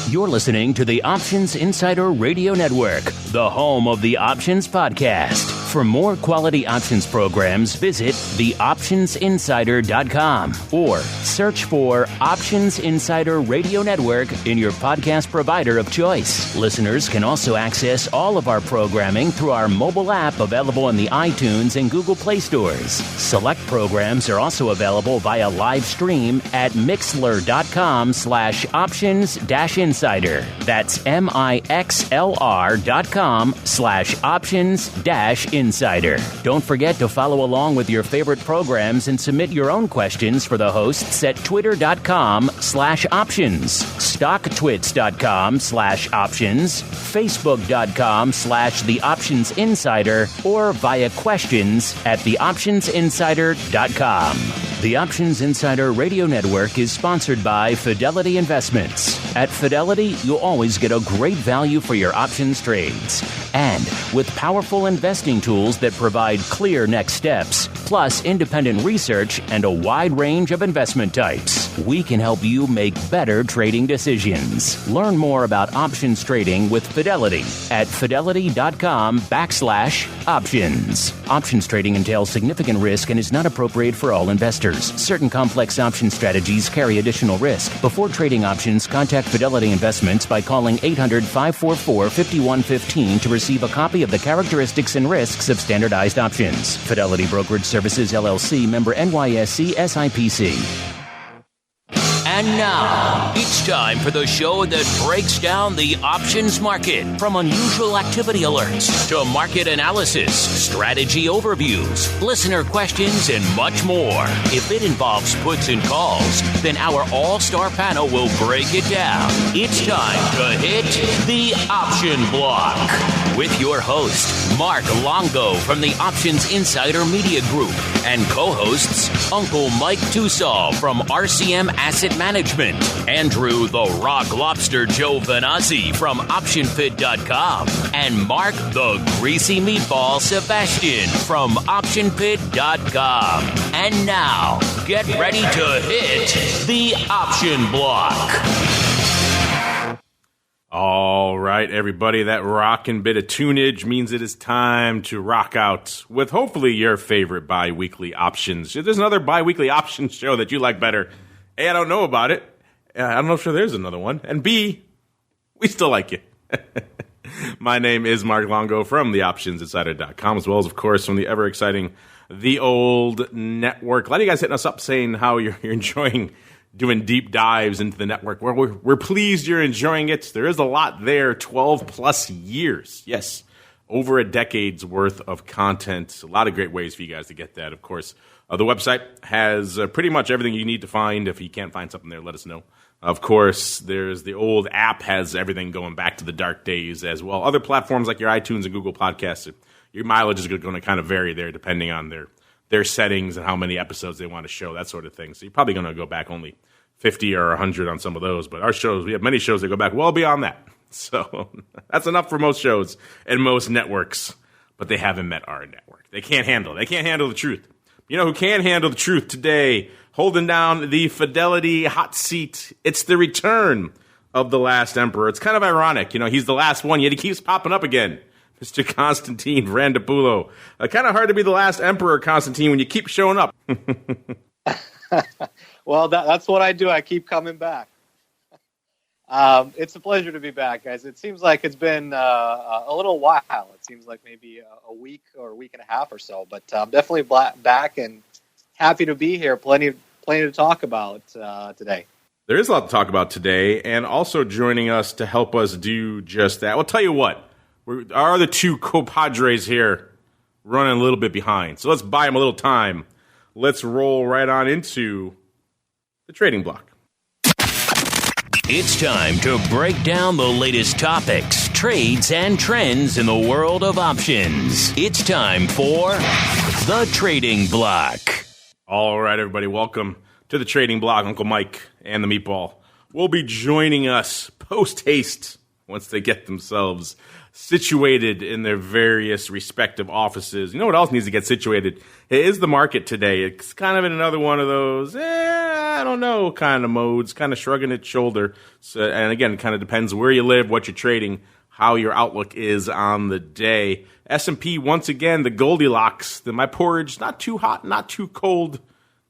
You're listening to the Options Insider Radio Network, the home of the Options Podcast. For more quality options programs, visit theoptionsinsider.com or search for Options Insider Radio Network in your podcast provider of choice. Listeners can also access all of our programming through our mobile app available in the iTunes and Google Play stores. Select programs are also available via live stream at mixlr.com/options-insider. That's mixlr.com/options-insider. Don't forget to follow along with your favorite programs and submit your own questions for the hosts at twitter.com/options, stocktwits.com/options, facebook.com/theoptionsinsider, or via questions at theoptionsinsider.com. The Options Insider Radio Network is sponsored by Fidelity Investments. At Fidelity, you'll always get a great value for your options trades. And with powerful investing tools that provide clear next steps, plus independent research and a wide range of investment types, we can help you make better trading decisions. Learn more about options trading with Fidelity at fidelity.com/options. Options trading entails significant risk and is not appropriate for all investors. Certain complex option strategies carry additional risk. Before trading options, contact Fidelity Investments by calling 800-544-5115 to receive a copy of the characteristics and risks of standardized options. Fidelity Brokerage Services, LLC, member NYSE SIPC. And now, it's time for the show that breaks down the options market, from unusual activity alerts to market analysis, strategy overviews, listener questions, and much more. If it involves puts and calls, then our all-star panel will break it down. It's time to hit the option block with your host, Mark Longo from the Options Insider Media Group, and co-hosts Uncle Mike TOSAW from RCM Asset Management, Andrew the Rock Lobster Joe Vanazzi from OptionPit.com, and Mark the Greasy Meatball Sebastian from OptionPit.com. And now, get ready to hit the option block. All right, everybody, that rockin' bit of tunage means it is time to rock out with hopefully your favorite bi-weekly options. If there's another bi-weekly options show that you like better, A, I don't know about it. I don't know if there's another one. And B, we still like you. My name is Mark Longo from theoptionsinsider.com, as well as, of course, from the ever-exciting The Old Network. A lot of you guys hitting us up saying how you're enjoying doing deep dives into the network. We're pleased you're enjoying it. There is a lot there, 12-plus years. Yes, over a decade's worth of content. A lot of great ways for you guys to get that, of course. The website has pretty much everything you need to find. If you can't find something there, let us know. Of course, there's the old app, has everything going back to the dark days as well. Other platforms like your iTunes and Google Podcasts, your mileage is going to kind of vary there depending on their settings and how many episodes they want to show, that sort of thing. So you're probably going to go back only 50 or 100 on some of those. But our shows, we have many shows that go back well beyond that. So that's enough for most shows and most networks. But they haven't met our network. They can't handle the truth. You know who can handle the truth today, holding down the Fidelity hot seat? It's the return of the last emperor. It's kind of ironic. You know, he's the last one, yet he keeps popping up again. Mr. Konstantin VRANDOPULO. Kind of hard to be the last emperor, Konstantin, when you keep showing up. Well, that's what I do. I keep coming back. It's a pleasure to be back, guys. It seems like it's been a little while. It seems like maybe a week or a week and a half or so. But I'm definitely back and happy to be here. Plenty to talk about today. There is a lot to talk about today, and also joining us to help us do just that. Well, tell you what. Our other two compadres here running a little bit behind. So let's buy them a little time. Let's roll right on into the trading block. It's time to break down the latest topics, trades, and trends in the world of options. It's time for the trading block. All right, everybody, welcome to the trading block. Uncle Mike and the Meatball will be joining us post-haste once they get themselves situated in their various respective offices. You know what else needs to get situated? It is the market today. It's kind of in another one of those, I don't know, kind of modes, kind of shrugging its shoulder. So, and again, it kind of depends where you live, what you're trading, how your outlook is on the day. S&P, once again, the Goldilocks, my porridge, not too hot, not too cold,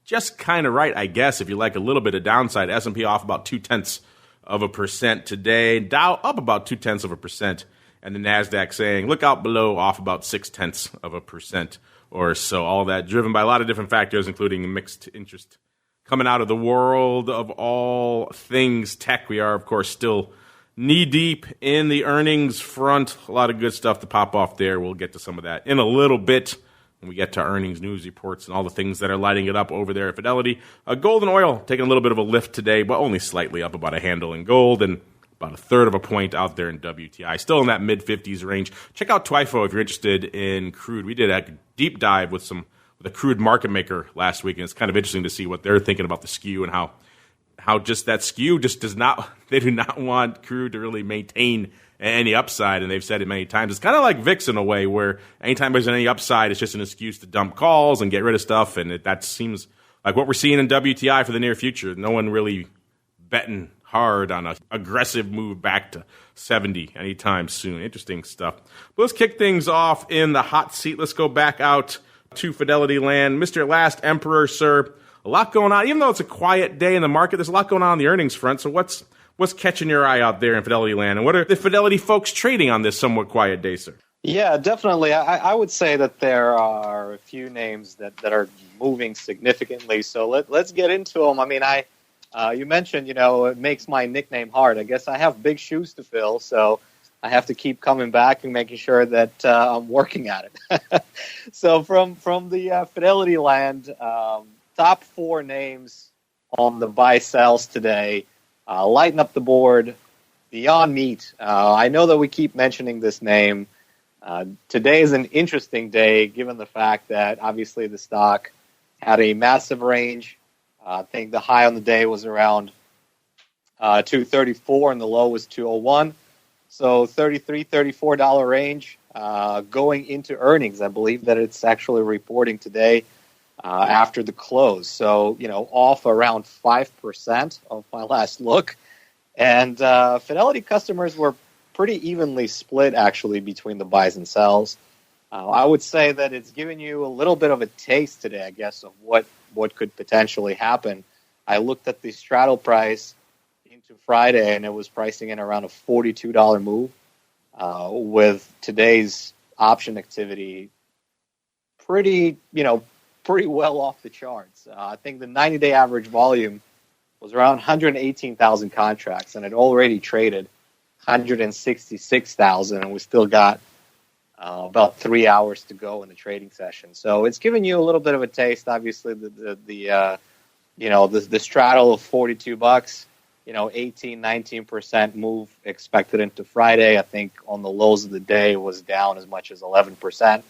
just kind of right, I guess, if you like a little bit of downside. S&P off about 0.2% today. Dow up about 0.2%. And the NASDAQ saying, look out below, off about 0.6% or so. All that driven by a lot of different factors, including mixed interest coming out of the world of all things tech. We are, of course, still knee-deep in the earnings front. A lot of good stuff to pop off there. We'll get to some of that in a little bit when we get to earnings, news reports, and all the things that are lighting it up over there at Fidelity. Gold and oil taking a little bit of a lift today, but only slightly up, about a handle in gold and about a third of a point out there in WTI. Still in that mid-50s range. Check out TWIFO if you're interested in crude. We did a deep dive with a crude market maker last week, and it's kind of interesting to see what they're thinking about the skew and how just that skew just does not, they do not want crude to really maintain any upside, and they've said it many times. It's kind of like VIX in a way, where anytime there's any upside, it's just an excuse to dump calls and get rid of stuff, and that seems like what we're seeing in WTI for the near future. No one really betting hard on an aggressive move back to 70 anytime soon. Interesting stuff. But let's kick things off in the hot seat. Let's go back out to Fidelity land. Mr. Last Emperor, sir. A lot going on. Even though it's a quiet day in the market, there's a lot going on the earnings front. So what's catching your eye out there in Fidelity land? And what are the Fidelity folks trading on this somewhat quiet day, sir? Yeah, definitely. I would say that there are a few names that are moving significantly. So let's get into them. I mean, you mentioned, it makes my nickname hard. I guess I have big shoes to fill, so I have to keep coming back and making sure that I'm working at it. So from the Fidelity land, top four names on the buy sells today. Lighten up the board. Beyond Meat. I know that we keep mentioning this name. Today is an interesting day, given the fact that obviously the stock had a massive range. I think the high on the day was around 234 and the low was 201. So $33, $34 range going into earnings. I believe that it's actually reporting today after the close. So, off around 5% of my last look. And Fidelity customers were pretty evenly split, actually, between the buys and sells. I would say that it's given you a little bit of a taste today, I guess, of what could potentially happen. I looked at the straddle price into Friday, and it was pricing in around a $42 move, with today's option activity pretty well off the charts. I think the 90-day average volume was around 118,000 contracts, and it already traded 166,000, and we still got about 3 hours to go in the trading session. So it's given you a little bit of a taste. Obviously, the straddle of $42, 18-19% move expected into Friday. I think on the lows of the day it was down as much as 11%.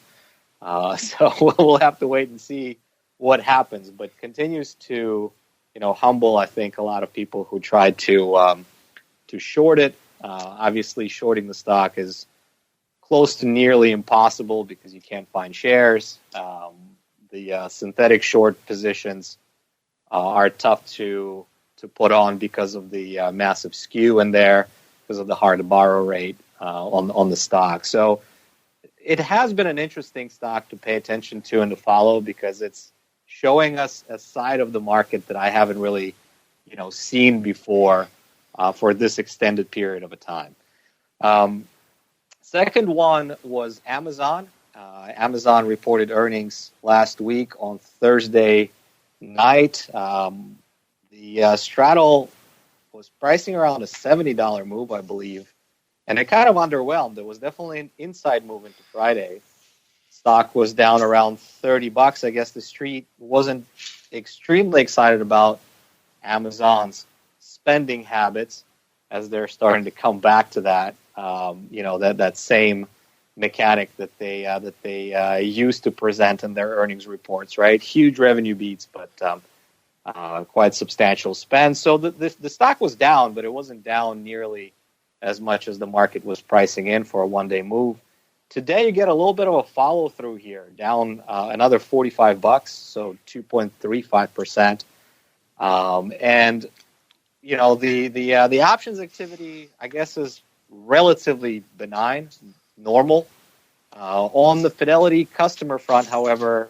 So we'll have to wait and see what happens, but continues to, humble, I think, a lot of people who tried to short it. Obviously, shorting the stock is close to nearly impossible because you can't find shares. The synthetic short positions are tough to put on because of the massive skew in there, because of the hard-to-borrow rate on the stock. So it has been an interesting stock to pay attention to and to follow, because it's showing us a side of the market that I haven't really, seen before for this extended period of a time. Second one was Amazon. Amazon reported earnings last week on Thursday night. The straddle was pricing around a $70 move, I believe, and it kind of underwhelmed. There was definitely an inside move into Friday. Stock was down around $30. I guess the street wasn't extremely excited about Amazon's spending habits, as they're starting to come back to that. That same mechanic that they used to present in their earnings reports, right? Huge revenue beats, but quite substantial spend. So the stock was down, but it wasn't down nearly as much as the market was pricing in for a one-day move. Today, you get a little bit of a follow-through here, down another $45, so 2.35%. And you know, the options activity, I guess, is relatively benign, normal. On the Fidelity customer front, however,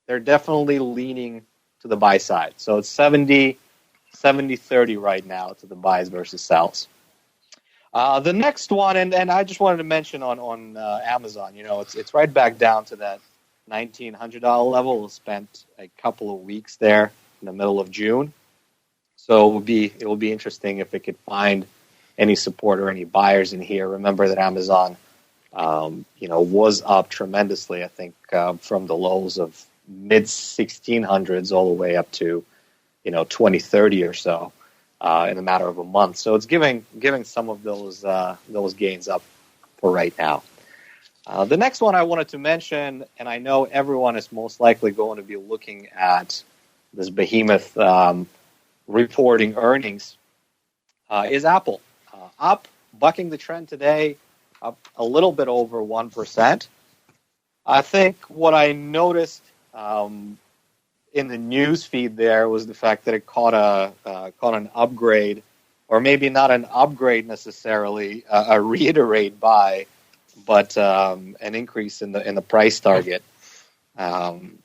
they're definitely leaning to the buy side. So it's 70-30 right now to the buys versus sells. The next one, and I just wanted to mention on Amazon, you know, it's right back down to that $1,900 level. We spent a couple of weeks there in the middle of June. So it will be interesting if it could find any support or any buyers in here. Remember that Amazon, was up tremendously. I think from the lows of mid 1600s all the way up to 2030 or so in a matter of a month. So it's giving some of those gains up for right now. The next one I wanted to mention, and I know everyone is most likely going to be looking at this behemoth reporting earnings, is Apple. Up, bucking the trend today, up a little bit over 1%. I think what I noticed in the news feed there was the fact that it caught an upgrade, or maybe not an upgrade necessarily, a reiterate buy, but an increase in the price target from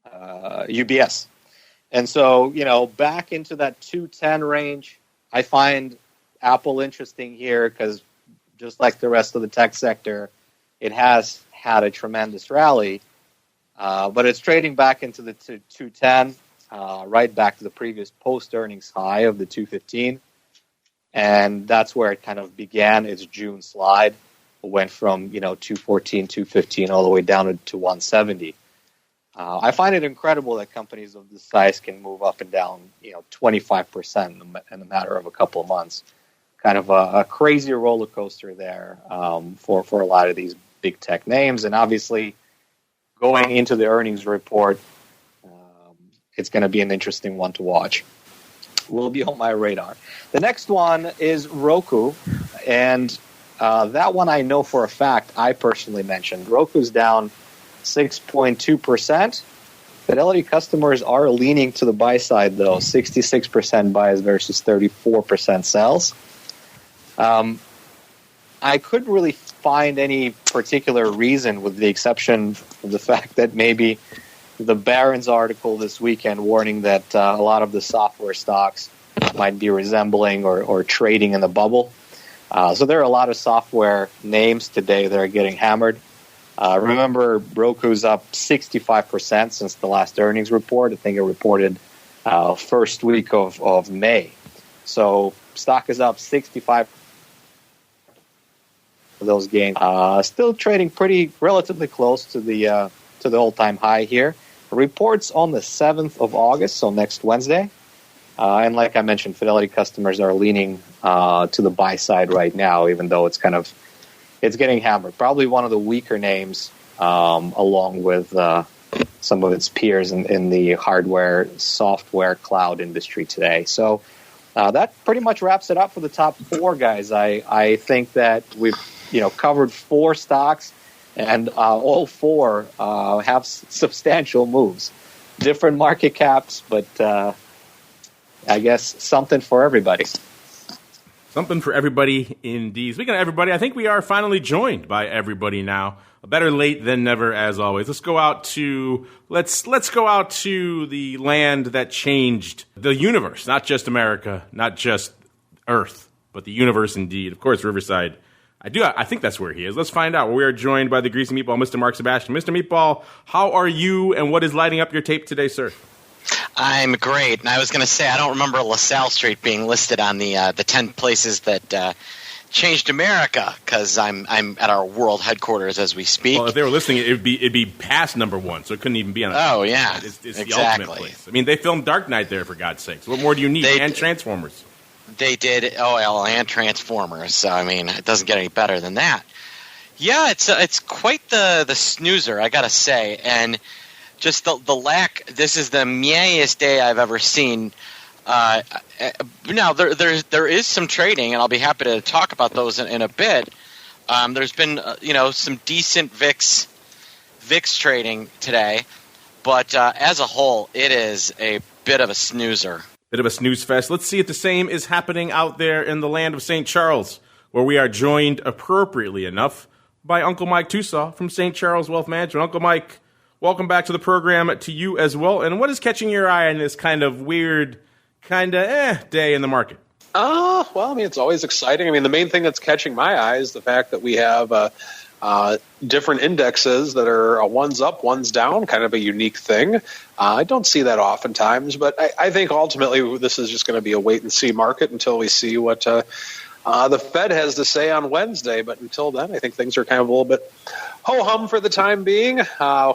UBS. And so, back into that 210 range, I find Apple interesting here because just like the rest of the tech sector, it has had a tremendous rally, but it's trading back into the 210, right back to the previous post-earnings high of the 215. And that's where it kind of began its June slide. It went from, 214, 215 all the way down to 170. I find it incredible that companies of this size can move up and down, 25% in a matter of a couple of months. Kind of a crazy roller coaster there for a lot of these big tech names. And obviously, going into the earnings report, it's going to be an interesting one to watch. Will be on my radar. The next one is Roku, and that one I know for a fact I personally mentioned. Roku's down 6.2%. Fidelity customers are leaning to the buy side, though. 66% buys versus 34% sells. I couldn't really find any particular reason, with the exception of the fact that maybe the Barron's article this weekend warning that a lot of the software stocks might be resembling or trading in the bubble. So there are a lot of software names today that are getting hammered. Remember, Roku's up 65% since the last earnings report. I think it reported first week of May. So stock is up 65 for those gains. Still trading relatively close to the all-time high here. Reports on the 7th of August, so next Wednesday. And like I mentioned, Fidelity customers are leaning to the buy side right now, even though it's getting hammered. Probably one of the weaker names, along with some of its peers in the hardware, software, cloud industry today. So that pretty much wraps it up for the top four, guys. I think that we've covered four stocks, and all four have substantial moves. Different market caps, but I guess something for everybody. Something for everybody, indeed. Speaking of everybody, I think we are finally joined by everybody now. Better late than never, as always. Let's go out to the land that changed the universe, not just America, not just Earth, but the universe indeed. Of course, Riverside. I think that's where he is. Let's find out. We are joined by the Greasy Meatball, Mr. Mark Sebastian. Mr. Meatball, how are you, and what is lighting up your tape today, sir? I'm great, and I was going to say I don't remember LaSalle Street being listed on the 10 places that changed America, because I'm at our world headquarters as we speak. Well, if they were listening, it'd be past number one, so it couldn't even be on. Oh yeah, it's exactly. The ultimate place. I mean, they filmed Dark Knight there, for God's sakes. What more do you need? And Transformers. They did and Transformers. So I mean, it doesn't get any better than that. Yeah, it's quite the snoozer, I gotta say, and just the lack. This is the meayest day I've ever seen Now there is some trading, and I'll be happy to talk about those in a bit. There's been some decent VIX trading today, but as a whole, it is a bit of a snoozer. Bit of a snooze fest. Let's see if the same is happening out there in the land of St. Charles, where we are joined appropriately enough by Uncle Mike TOSAW from St. Charles Wealth Management. Uncle Mike, welcome back to the program to you as well. And what is catching your eye in this kind of weird, day in the market? Well, I mean, it's always exciting. I mean, the main thing that's catching my eye is the fact that we have different indexes that are one's up, one's down, kind of a unique thing. I don't see that oftentimes, but I think ultimately this is just going to be a wait-and-see market until we see what the Fed has to say on Wednesday. But until then, I think things are kind of a little bit ho-hum for the time being.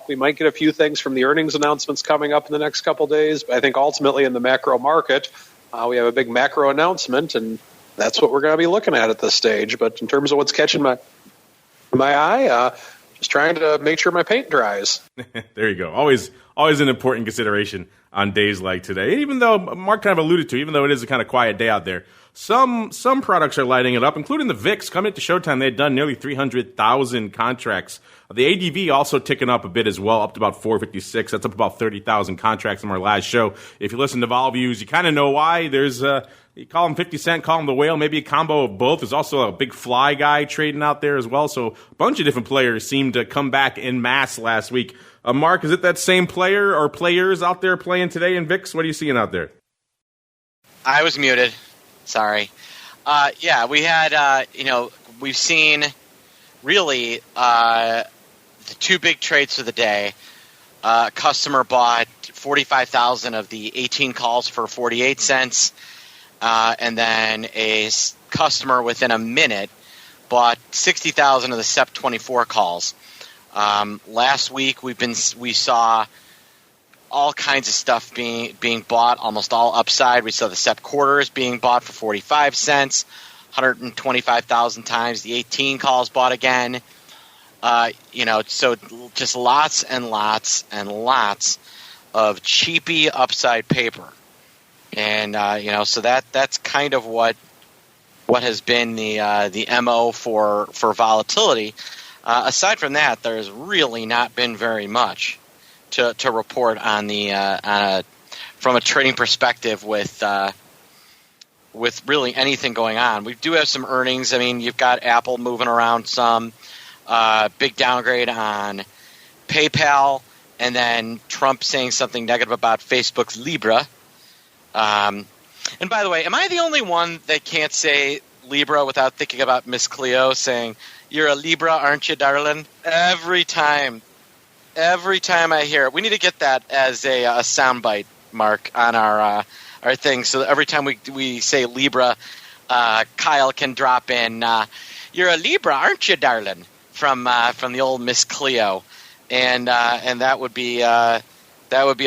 We might get a few things from the earnings announcements coming up in the next couple days, but I think ultimately in the macro market, we have a big macro announcement, and that's what we're going to be looking at this stage. But in terms of what's catching my eye, just trying to make sure my paint dries. There you go. Always an important consideration on days like today. Even though Mark kind of alluded to, even though it is a kind of quiet day out there, some products are lighting it up, including the VIX. Coming into Showtime, they had done nearly 300,000 contracts. The ADV also ticking up a bit as well, up to about 456. That's up about 30,000 contracts from our last show. If you listen to Vol Views, you kind of know why. There's you call him 50 Cent, call him the whale, maybe a combo of both. There's also a big fly guy trading out there as well. So a bunch of different players seemed to come back en masse last week. Mark, is it that same player or players out there playing today in VIX? What are you seeing out there? I was muted. Sorry. We had, we've seen really the two big trades for the day. Customer bought 45,000 of the 18 calls for 48 cents. And then a customer within a minute bought 60,000 of the SEP 24 calls. Last week we saw all kinds of stuff being bought, almost all upside. We saw the SEP quarters being bought for 45 cents, 125,000 times. The 18 calls bought again. So just lots and lots and lots of cheapy upside paper. And so that's kind of what has been the MO for volatility. Aside from that, there's really not been very much to report on from a trading perspective with really anything going on. We do have some earnings. I mean, you've got Apple moving around some, big downgrade on PayPal, and then Trump saying something negative about Facebook's Libra. And by the way, am I the only one that can't say Libra without thinking about Miss Cleo saying, "You're a Libra, aren't you, darling?" Every time I hear it. We need to get that as a soundbite, Mark, on our thing. So every time we say Libra, Kyle can drop in, "You're a Libra, aren't you, darling?" from the old Miss Cleo, and that would be a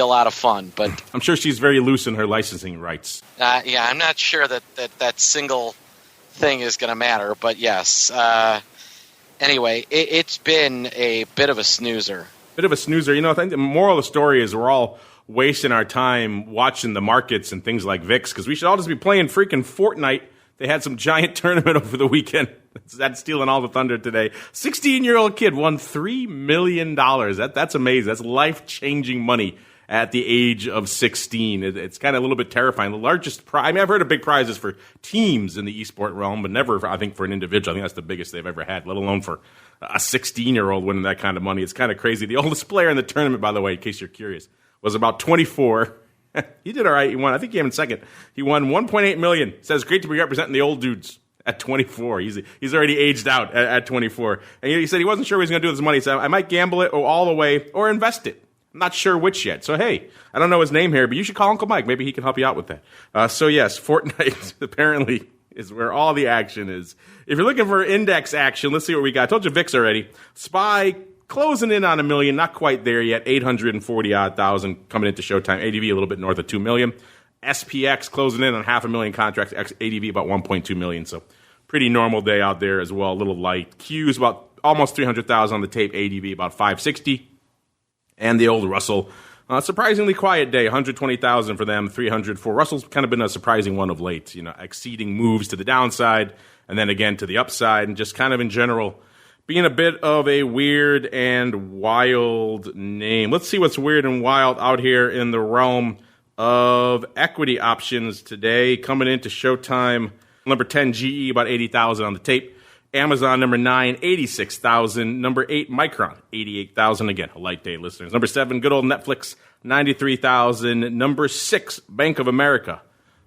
lot of fun. But I'm sure she's very loose in her licensing rights. I'm not sure that single thing is going to matter. But yes. Anyway, it's been a bit of a snoozer. Bit of a snoozer. I think the moral of the story is we're all wasting our time watching the markets and things like VIX because we should all just be playing freaking Fortnite. They had some giant tournament over the weekend. That's stealing all the thunder today. 16-year-old kid won $3 million. That's amazing. That's life-changing money at the age of 16. It's kind of a little bit terrifying. The largest prize, I've heard of big prizes for teams in the esport realm, but never, I think, for an individual. I think that's the biggest they've ever had, let alone for a 16-year-old winning that kind of money. It's kind of crazy. The oldest player in the tournament, by the way, in case you're curious, was about 24. He did all right. He won. I think he came in second. He won $1.8 million. Says great to be representing the old dudes at 24. He's already aged out at 24. And he said he wasn't sure what he was going to do with his money. He said, I might gamble it all the way or invest it. I'm not sure which yet. So, hey, I don't know his name here, but you should call Uncle Mike. Maybe he can help you out with that. So, yes, Fortnite apparently is where all the action is. If you're looking for index action, let's see what we got. I told you VIX already. SPY closing in on 1 million. Not quite there yet. 840,000 coming into Showtime. ADV a little bit north of 2 million. SPX closing in on 500,000 contracts. ADV about 1.2 million. So, pretty normal day out there as well. A little light. Q's about almost 300,000 on the tape. ADV about 560. And the old Russell Surprisingly quiet day, 120,000 for them, 300 for Russell's kind of been a surprising one of late, exceeding moves to the downside and then again to the upside, and just kind of in general being a bit of a weird and wild name. Let's see what's weird and wild out here in the realm of equity options today. Coming into Showtime, number 10, GE, about 80,000 on the tape. Amazon, number 9, 86,000. Number 8, Micron, 88,000. Again, a light day, listeners. Number 7, good old Netflix, 93,000. Number 6, Bank of America,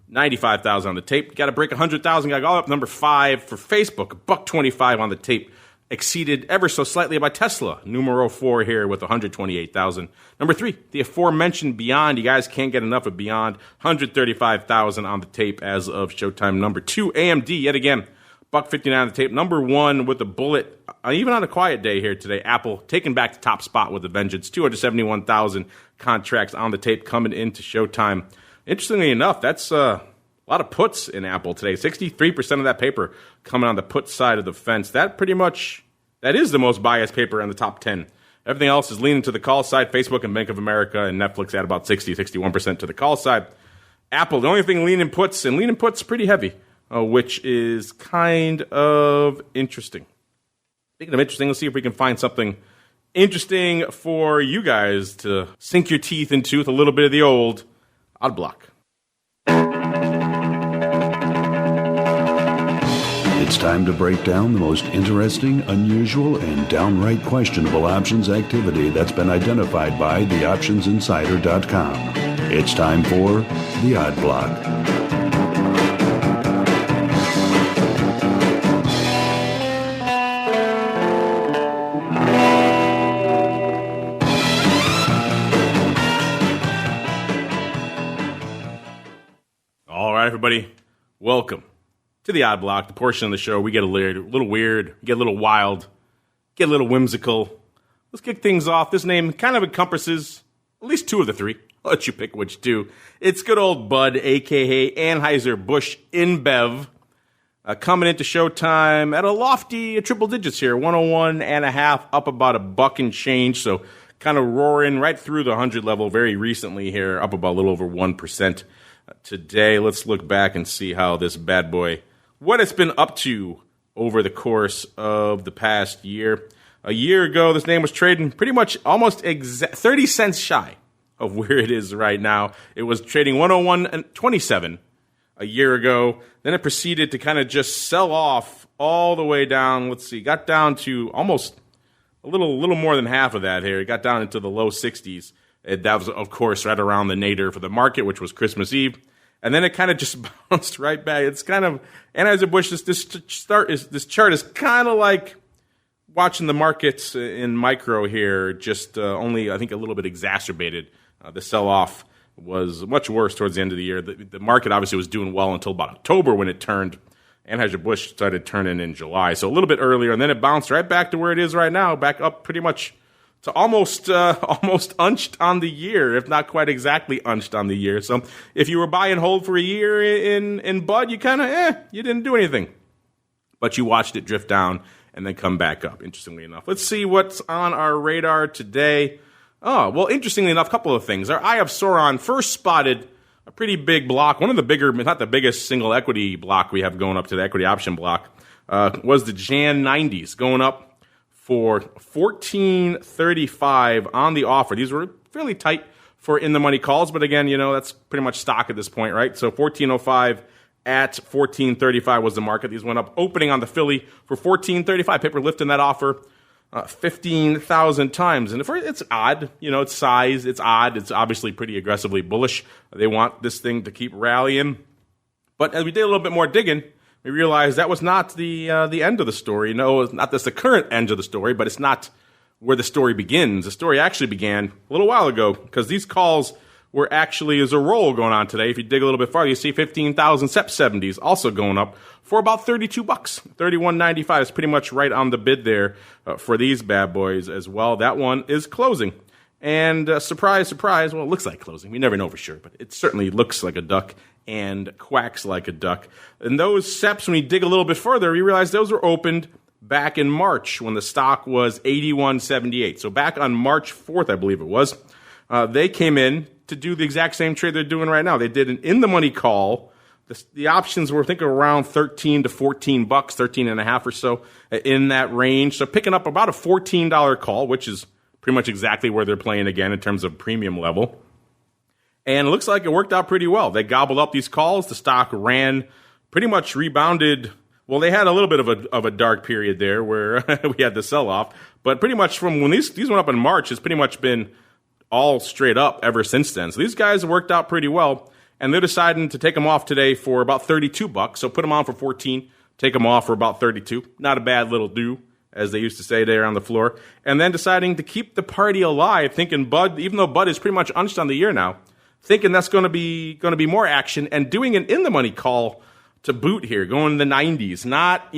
95,000 on the tape. Got to break 100,000. Got to go up. Number 5 for Facebook, $1.25 on the tape. Exceeded ever so slightly by Tesla, numero 4 here with 128,000. Number 3, the aforementioned Beyond. You guys can't get enough of Beyond, 135,000 on the tape as of Showtime. Number 2, AMD, yet again, $1.59 on the tape. Number 1 with a bullet, even on a quiet day here today, Apple taking back the top spot with a vengeance, 271,000 contracts on the tape coming into Showtime. Interestingly enough, that's a lot of puts in Apple today. 63% of that paper coming on the put side of the fence. That is the most biased paper in the top 10. Everything else is leaning to the call side. Facebook and Bank of America and Netflix at about 61% to the call side. Apple, the only thing leaning puts pretty heavy, which is kind of interesting. Speaking of interesting, let's see if we can find something interesting for you guys to sink your teeth into with a little bit of the old odd block. It's time to break down the most interesting, unusual, and downright questionable options activity that's been identified by theoptionsinsider.com. It's time for the Odd Block. All right, everybody, welcome to the Odd Block, the portion of the show we get a little weird, get a little wild, get a little whimsical. Let's kick things off. This name kind of encompasses at least 2 of the 3. I'll let you pick which 2. It's good old Bud, a.k.a. Anheuser-Busch InBev, coming into Showtime at a lofty triple digits here, 101.5, up about $1 and change, so kind of roaring right through the 100 level very recently here, up about a little over 1%. Today, let's look back and see how this bad boy, what it's been up to over the course of the past year. A year ago, this name was trading pretty much almost 30 cents shy of where it is right now. It was trading 101.27 a year ago. Then it proceeded to kind of just sell off all the way down. Let's see, got down to almost a little more than half of that here. It got down into the low 60s. That was, of course, right around the nadir for the market, which was Christmas Eve. And then it kind of just bounced right back. It's kind of, Anheuser-Busch, this chart is kind of like watching the markets in micro here, just only, I think, a little bit exacerbated. The sell-off was much worse towards the end of the year. The market obviously was doing well until about October when it turned. Anheuser-Busch started turning in July, so a little bit earlier. And then it bounced right back to where it is right now, back up pretty much to almost unched on the year, if not quite exactly unched on the year. So if you were buy and hold for a year in Bud, you kind of, you didn't do anything. But you watched it drift down and then come back up, interestingly enough. Let's see what's on our radar today. Oh, well, interestingly enough, a couple of things. Our Eye of Sauron first spotted a pretty big block. One of the bigger, not the biggest single equity block we have going up to the equity option block, was the Jan 90s going up for $14.35 on the offer. These were fairly tight for in-the-money calls, but again, that's pretty much stock at this point, right? So $14.05 at $14.35 was the market. These went up opening on the Philly for $14.35. Paper lifting that offer 15,000 times. And it's odd, it's size, it's odd. It's obviously pretty aggressively bullish. They want this thing to keep rallying. But as we did a little bit more digging, we realized that was not the end of the story. No, it's not the current end of the story, but it's not where the story begins. The story actually began a little while ago because these calls were actually, there's a roll going on today. If you dig a little bit farther, you see 15,000 SEP 70s also going up for about $32, $31.95 is pretty much right on the bid there for these bad boys as well. That one is closing. And surprise, surprise, well, it looks like closing. We never know for sure, but it certainly looks like a duck and quacks like a duck. And those SEPs, when we dig a little bit further, we realize those were opened back in March when the stock was $81.78. So back on March 4th, I believe it was, They came in to do the exact same trade they're doing right now. They did an in-the-money call. The options were, I think, around $13 to $14, $13.5 or so in that range. So picking up about a $14 call, which is pretty much exactly where they're playing again in terms of premium level. And it looks like it worked out pretty well. They gobbled up these calls. The stock ran, pretty much rebounded. Well, they had a little bit of a dark period there where we had the sell-off. But pretty much from when these went up in March, it's pretty much been all straight up ever since then. So these guys worked out pretty well. And they're deciding to take them off today for about $32. So put them on for 14, take them off for about 32. Not a bad little do, as they used to say there on the floor. And then deciding to keep the party alive, thinking Bud, even though Bud is pretty much unched on the year now, thinking that's going to be more action, and doing an in-the-money call to boot here, going in the 90s. Not,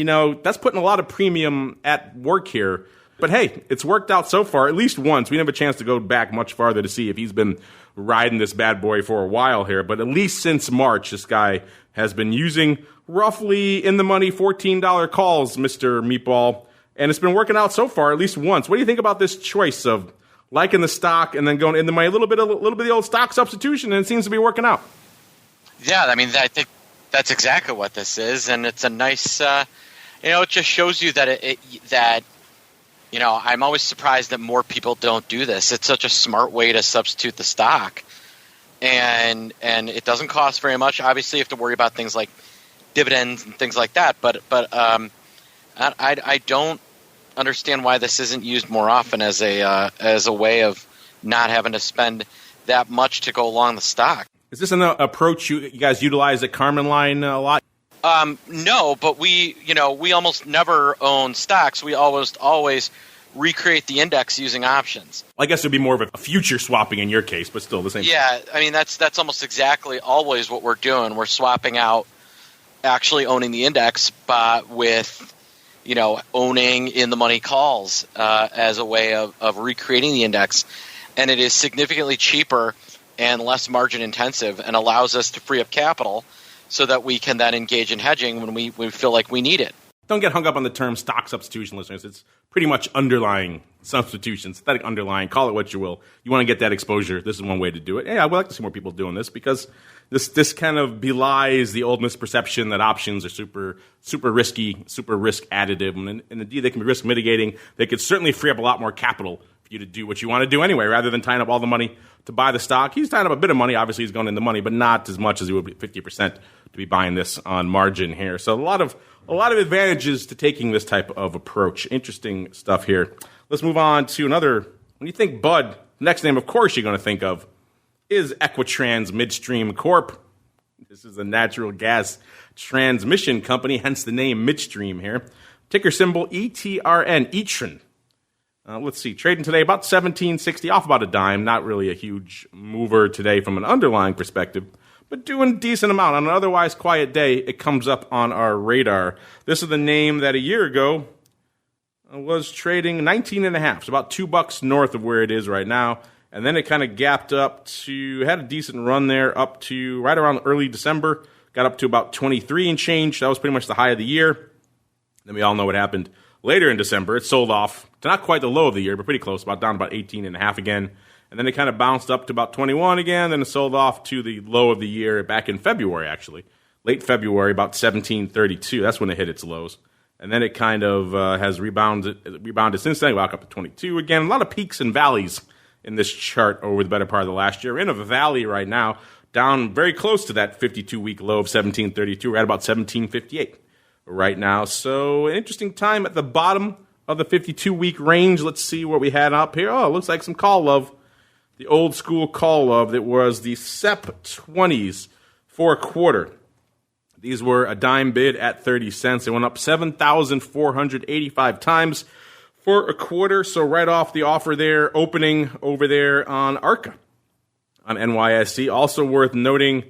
that's putting a lot of premium at work here. But hey, it's worked out so far, at least once. We didn't have a chance to go back much farther to see if he's been riding this bad boy for a while here. But at least since March, this guy has been using roughly in-the-money $14 calls, Mr. Meatball. And it's been working out so far, at least once. What do you think about this choice of liking the stock and then going in the little bit of the old stock substitution, and it seems to be working out? Yeah, I mean, I think that's exactly what this is, and it's a nice, it just shows you that I'm always surprised that more people don't do this. It's such a smart way to substitute the stock, and it doesn't cost very much. Obviously, you have to worry about things like dividends and things like that, but I don't understand why this isn't used more often as a way of not having to spend that much to go along the stock. Is this an approach you guys utilize at Carmen Line a lot? No, but we almost never own stocks. We always recreate the index using options. I guess it would be more of a future swapping in your case, but still the same. Yeah, I mean that's almost exactly always what we're doing. We're swapping out actually owning the index, but with owning in the money calls as a way of recreating the index, and it is significantly cheaper and less margin intensive, and allows us to free up capital so that we can then engage in hedging when we feel like we need it. Don't get hung up on the term stock substitution, listeners. It's pretty much underlying substitution, synthetic underlying, call it what you will. You want to get that exposure. This is one way to do it. Yeah, I would like to see more people doing this, because this kind of belies the old misperception that options are super risky, super risk additive. And indeed, they can be risk mitigating. They could certainly free up a lot more capital for you to do what you want to do anyway, rather than tying up all the money to buy the stock. He's tying up a bit of money. Obviously, he's going in the money, but not as much as he would be 50% to be buying this on margin here. So a lot of advantages to taking this type of approach. Interesting stuff here. Let's move on to another. When you think Bud, next name, of course, you're going to think of is Equitrans Midstream Corp. This is a natural gas transmission company, hence the name Midstream here. Ticker symbol ETRN, ETRN. Let's see, trading today about $17.60, off about a dime. Not really a huge mover today from an underlying perspective, but doing a decent amount. On an otherwise quiet day, it comes up on our radar. This is the name that a year ago was trading 19.5, so about $2 north of where it is right now. And then it kind of gapped up to, had a decent run there up to right around early December, got up to about 23 and change. That was pretty much the high of the year. Then we all know what happened later in December. It sold off to not quite the low of the year, but pretty close, down about 18.5 again. And then it kind of bounced up to about 21 again. Then it sold off to the low of the year back in February, actually. Late February, about 17.32. That's when it hit its lows. And then it kind of has rebounded since then, back up to 22 again. A lot of peaks and valleys in this chart over the better part of the last year. We're in a valley right now, down very close to that 52-week low of 17.32. We're at about 17.58 right now. So an interesting time at the bottom of the 52-week range. Let's see what we had up here. Oh, it looks like some call love. The old school call love that was the SEP 20s for a quarter. These were a dime bid at 30 cents. They went up 7,485 times for a quarter. So right off the offer there, opening over there on ARCA on NYSE. Also worth noting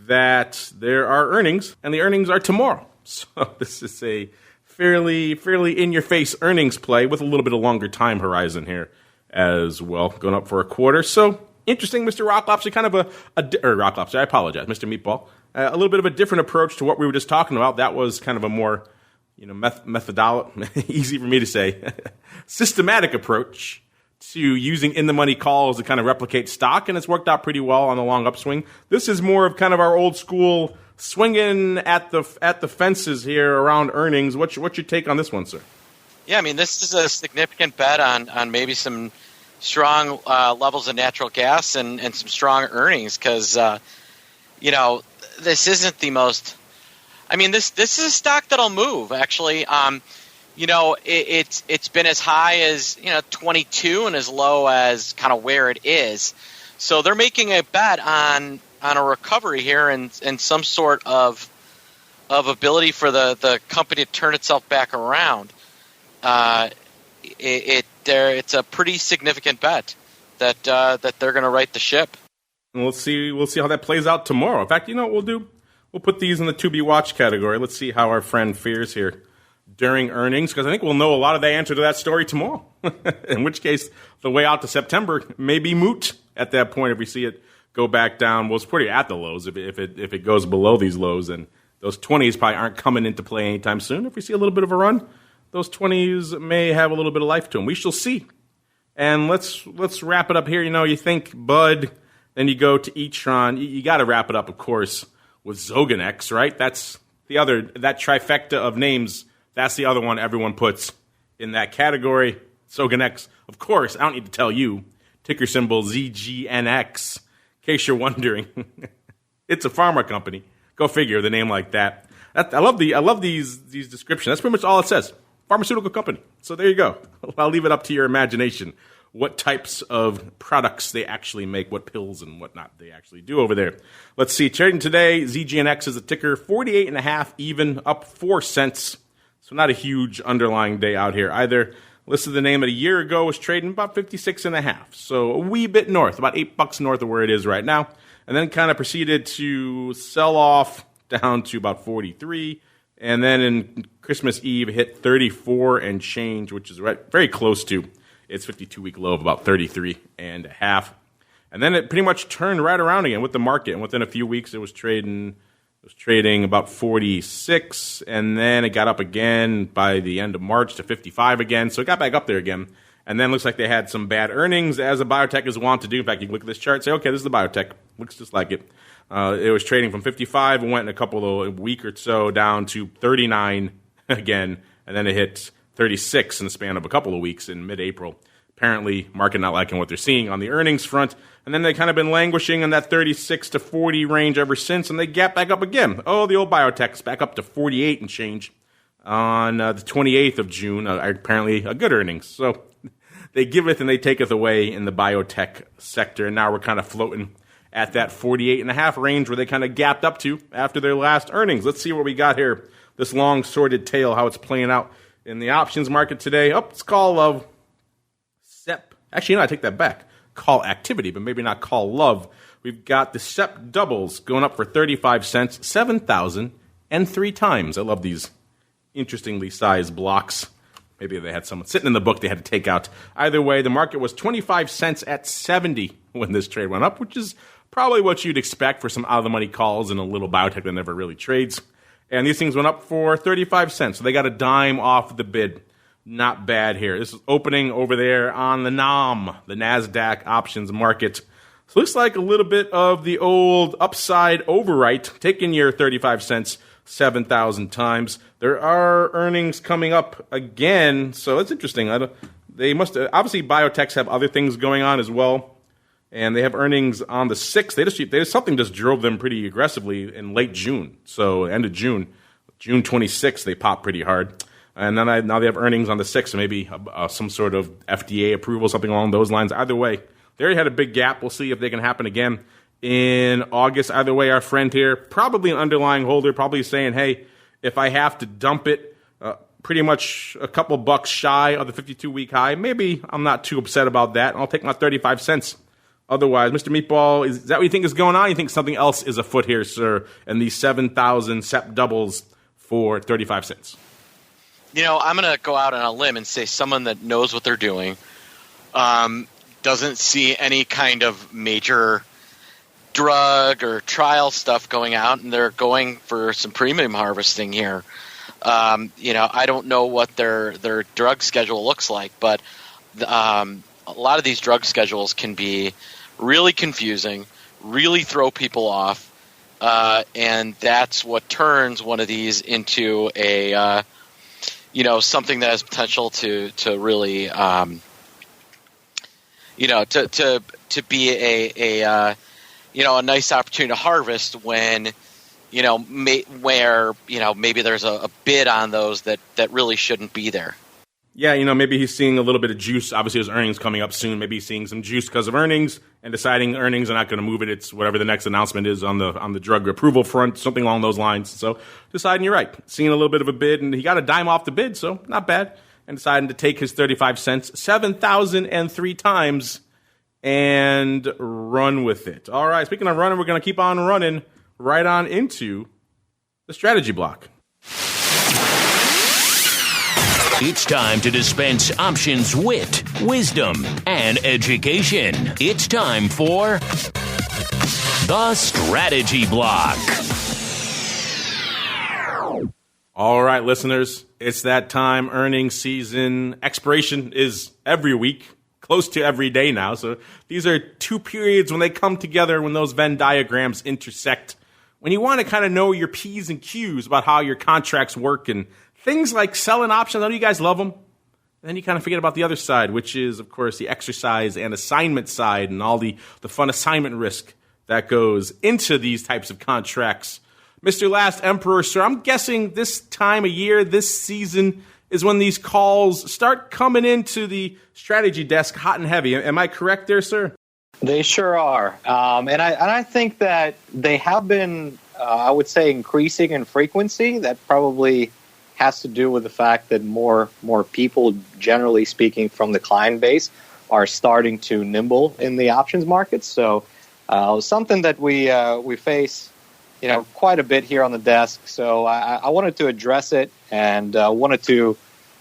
that there are earnings, and the earnings are tomorrow. So this is a fairly in-your-face earnings play with a little bit of longer time horizon here as well, going up for a quarter. So interesting, Mr. Rock Lobster, kind of Rock Lobster, I apologize, Mr. Meatball. A little bit of a different approach to what we were just talking about. That was kind of a more, methodology, easy for me to say, systematic approach to using in-the-money calls to kind of replicate stock, and it's worked out pretty well on the long upswing. This is more of kind of our old school swinging at the fences here around earnings. What's your take on this one, sir? Yeah, I mean, this is a significant bet on maybe some strong levels of natural gas and some strong earnings because, this isn't the most – I mean, this is a stock that'll move, actually. It's been as high as 22 and as low as kind of where it is. So they're making a bet on a recovery here and some sort of ability for the company to turn itself back around. It's a pretty significant bet that they're going to right the ship. And we'll see how that plays out tomorrow. In fact, you know what we'll do? We'll put these in the to be watched category. Let's see how our friend fares here during earnings, because I think we'll know a lot of the answer to that story tomorrow. In which case, the way out to September may be moot at that point if we see it go back down. Well, it's pretty at the lows. If it goes below these lows, and those 20s probably aren't coming into play anytime soon. If we see a little bit of a run, those 20s may have a little bit of life to them. We shall see. And let's wrap it up here. You think BUD, then you go to ETRN. You got to wrap it up, of course, with ZGNX, right? That's that trifecta of names. That's the other one everyone puts in that category. ZGNX, of course, I don't need to tell you. Ticker symbol ZGNX. In case you're wondering, it's a pharma company. Go figure, the name like that. I love these descriptions. That's pretty much all it says. Pharmaceutical company. So there you go. I'll leave it up to your imagination what types of products they actually make, what pills and whatnot they actually do over there. Let's see. Trading today, ZGNX is a ticker, 48.5 even, up 4 cents. So not a huge underlying day out here either. Listed the name a year ago, was trading about 56.5. So a wee bit north, about $8 north of where it is right now. And then kind of proceeded to sell off down to about 43. And then in Christmas Eve, hit 34 and change, which is very close to its 52-week low of about 33.5. And then it pretty much turned right around again with the market. And within a few weeks, it was trading about 46, and then it got up again by the end of March to 55 again. So it got back up there again. And then looks like they had some bad earnings, as a biotech is wont to do. In fact, you can look at this chart and say, okay, this is the biotech. Looks just like it. It was trading from 55 and went in a week or so down to 39 again, and then it hit 36 in the span of a couple of weeks in mid-April. Apparently, market not liking what they're seeing on the earnings front. And then they kind of been languishing in that 36 to 40 range ever since, and they gap back up again. Oh, the old biotech's back up to 48 and change on the 28th of June. Apparently, a good earnings. So they giveth and they taketh away in the biotech sector, and now we're kind of floating at that 48.5 range where they kind of gapped up to after their last earnings. Let's see what we got here. This long sordid tale, how it's playing out in the options market today. Oh, it's call love. SEP. Actually, I take that back. Call activity, but maybe not call love. We've got the SEP doubles going up for 35 cents, 7,003 times. I love these interestingly sized blocks. Maybe they had someone sitting in the book they had to take out. Either way, the market was 25 cents at 70 when this trade went up, which is probably what you'd expect for some out-of-the-money calls in a little biotech that never really trades. And these things went up for 35 cents, so they got a dime off the bid. Not bad here. This is opening over there on the NAM, the NASDAQ options market. So looks like a little bit of the old upside overwrite, taking your 35 cents 7,000 times. There are earnings coming up again, so it's interesting. They must obviously biotechs have other things going on as well, and they have earnings on the 6th. Something just drove them pretty aggressively in late June. So end of June, June 26th, they popped pretty hard. And then now they have earnings on the 6th, so maybe some sort of FDA approval, something along those lines. Either way, they already had a big gap. We'll see if they can happen again in August. Either way, our friend here, probably an underlying holder, probably saying, hey, if I have to dump it pretty much a couple bucks shy of the 52-week high, maybe I'm not too upset about that. I'll take my 35 cents. Otherwise, Mr. Meatball, is that what you think is going on? You think something else is afoot here, sir, and these 7,000 SEP doubles for 35 cents? I'm going to go out on a limb and say someone that knows what they're doing doesn't see any kind of major drug or trial stuff going out, and they're going for some premium harvesting here. I don't know what their drug schedule looks like, but a a lot of these drug schedules can be really confusing, really throw people off, and that's what turns one of these into a something that has potential to really to be a nice opportunity to harvest when maybe there's a bid on those that really shouldn't be there. Yeah, maybe he's seeing a little bit of juice. Obviously, his earnings coming up soon. Maybe he's seeing some juice because of earnings and deciding earnings are not going to move it. It's whatever the next announcement is on the drug approval front, something along those lines. So deciding you're right, seeing a little bit of a bid, and he got a dime off the bid, so not bad. And deciding to take his 35 cents 7,003 times and run with it. All right, speaking of running, we're going to keep on running right on into the strategy block. It's time to dispense options, wit, wisdom, and education. It's time for the Strategy Block. All right, listeners, it's that time. Earnings season expiration is every week, close to every day now. So these are two periods when they come together, when those Venn diagrams intersect, when you want to kind of know your P's and Q's about how your contracts work and things like selling options. I know you guys love them. Then you kind of forget about the other side, which is, of course, the exercise and assignment side and all the fun assignment risk that goes into these types of contracts. Mr. Last Emperor, sir, I'm guessing this time of year, this season, is when these calls start coming into the strategy desk hot and heavy. Am I correct there, sir? They sure are. And I think that they have been, I would say, increasing in frequency. That probably has to do with the fact that more people, generally speaking, from the client base are starting to nimble in the options markets. So something that we face, quite a bit here on the desk. So I wanted to address it and wanted to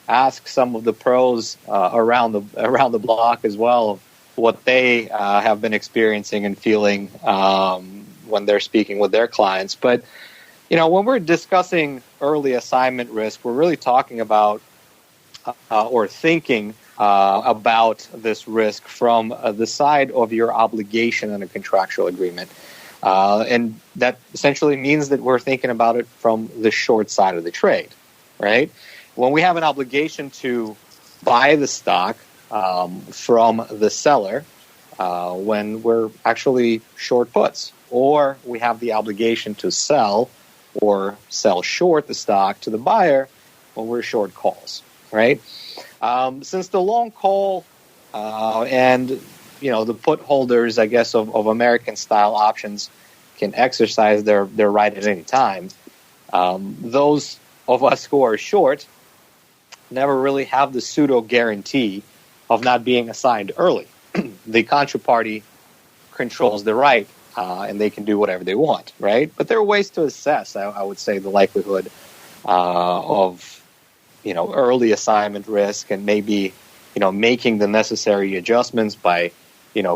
ask some of the pros around the block as well of what they have been experiencing and feeling when they're speaking with their clients. But when we're discussing early assignment risk, we're really talking about or thinking about this risk from the side of your obligation in a contractual agreement. And that essentially means that we're thinking about it from the short side of the trade, right? When we have an obligation to buy the stock from the seller, when we're actually short puts, or we have the obligation to sell or sell short the stock to the buyer when we're short calls, right? Since the long call and the put holders, I guess, of American style options can exercise their right at any time, those of us who are short never really have the pseudo guarantee of not being assigned early. The contraparty controls the right. And they can do whatever they want, right? But there are ways to assess, I would say, the likelihood of, early assignment risk and maybe, making the necessary adjustments by,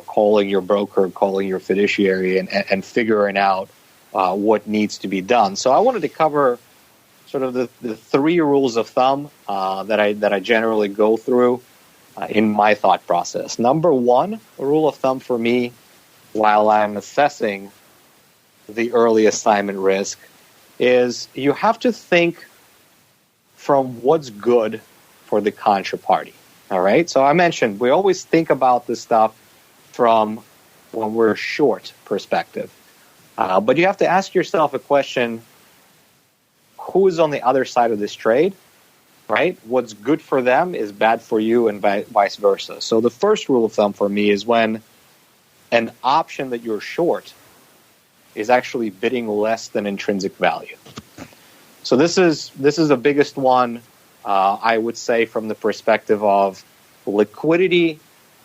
calling your broker, calling your fiduciary and figuring out what needs to be done. So I wanted to cover sort of the three rules of thumb that I generally go through in my thought process. Number one, a rule of thumb for me, while I'm assessing the early assignment risk, is you have to think from what's good for the contraparty. All right? So I mentioned we always think about this stuff from when we're short perspective. But you have to ask yourself a question, who is on the other side of this trade? Right? What's good for them is bad for you and vice versa. So the first rule of thumb for me is when an option that you're short is actually bidding less than intrinsic value. So this is the biggest one, I would say, from the perspective of liquidity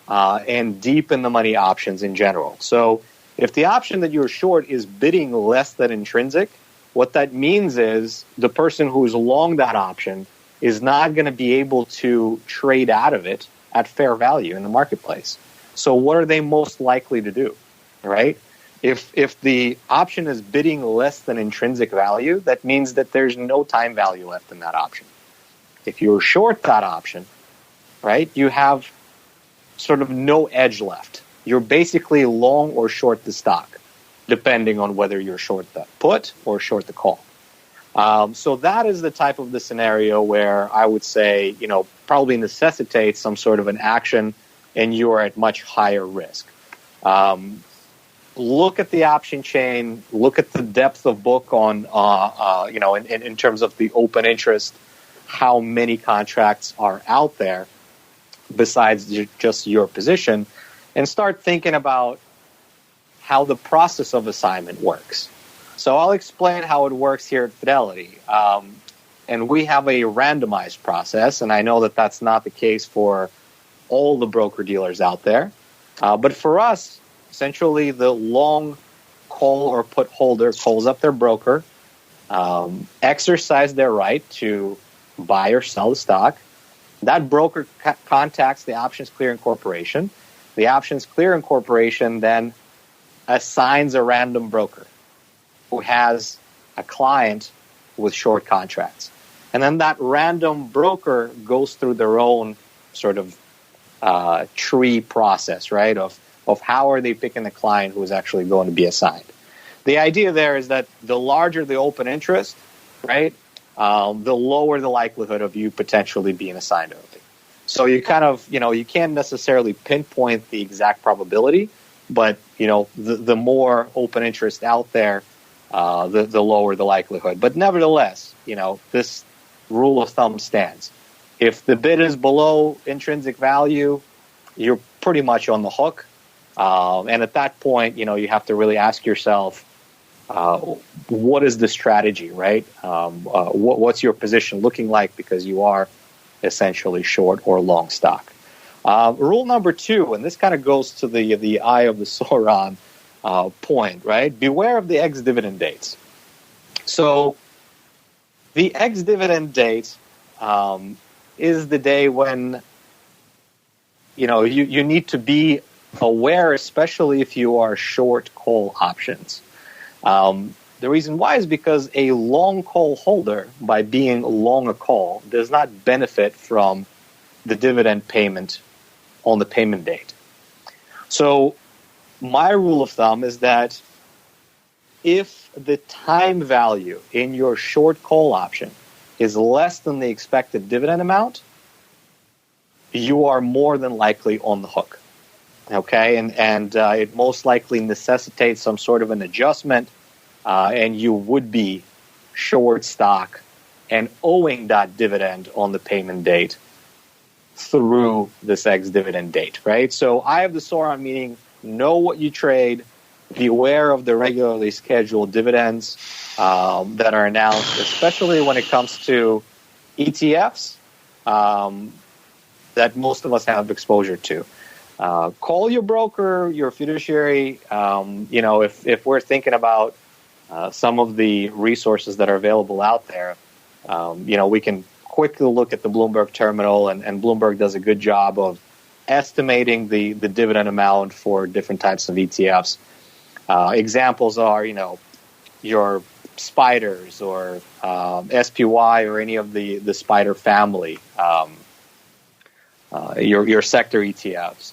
and deep in the money options in general. So if the option that you're short is bidding less than intrinsic, what that means is the person who's long that option is not going to be able to trade out of it at fair value in the marketplace. So what are they most likely to do, right? If the option is bidding less than intrinsic value, that means that there's no time value left in that option. If you're short that option, right, you have sort of no edge left. You're basically long or short the stock, depending on whether you're short the put or short the call. So that is the type of the scenario where I would say, probably necessitates some sort of an action, and you are at much higher risk. Look at the option chain. Look at the depth of book on, in terms of the open interest, how many contracts are out there besides just your position, and start thinking about how the process of assignment works. So I'll explain how it works here at Fidelity. And we have a randomized process, and I know that that's not the case for all the broker-dealers out there. But for us, essentially the long call or put holder calls up their broker, exercise their right to buy or sell the stock. That broker contacts the Options Clearing Corporation. The Options Clearing Corporation then assigns a random broker who has a client with short contracts. And then that random broker goes through their own sort of tree process, right, of how are they picking the client who is actually going to be assigned. The idea there is that the larger the open interest, right, the lower the likelihood of you potentially being assigned early. So you kind of, you can't necessarily pinpoint the exact probability, but, the more open interest out there, the lower the likelihood. But nevertheless, this rule of thumb stands. If the bid is below intrinsic value, you're pretty much on the hook. And at that point, you have to really ask yourself, what is the strategy, right? What's your position looking like, because you are essentially short or long stock. Rule number 2, and this kind of goes to the eye of the Sauron point, right? Beware of the ex-dividend dates. So the ex-dividend date is the day when, you need to be aware, especially if you are short call options. The reason why is because a long call holder, by being long a call, does not benefit from the dividend payment on the payment date. So my rule of thumb is that if the time value in your short call option is less than the expected dividend amount, you are more than likely on the hook. Okay, and it most likely necessitates some sort of an adjustment, and you would be short stock and owing that dividend on the payment date through this ex-dividend date, right? So I have the Sauron, meaning know what you trade, beware of the regularly scheduled dividends that are announced, especially when it comes to ETFs that most of us have exposure to. Call your broker, your fiduciary. If we're thinking about some of the resources that are available out there, we can quickly look at the Bloomberg terminal, and Bloomberg does a good job of estimating the dividend amount for different types of ETFs. Examples are, your spiders or SPY or any of the spider family, your sector ETFs.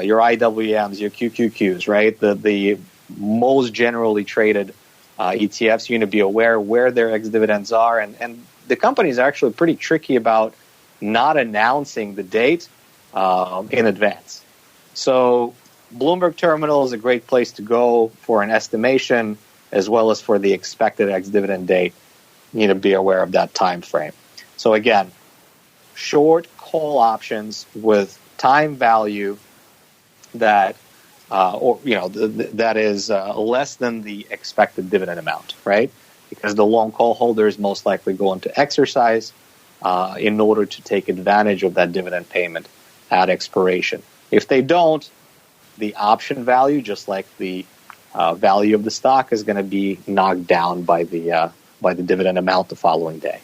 Your IWMs, your QQQs, right? The most generally traded ETFs, you need to be aware where their ex-dividends are. And the companies are actually pretty tricky about not announcing the date in advance. So Bloomberg Terminal is a great place to go for an estimation as well as for the expected ex-dividend date. You need to be aware of that time frame. So again, short call options with time value that that is less than the expected dividend amount, right? Because the long call holder is most likely going to exercise in order to take advantage of that dividend payment at expiration. If they don't, the option value, just like the value of the stock, is going to be knocked down by the dividend amount the following day.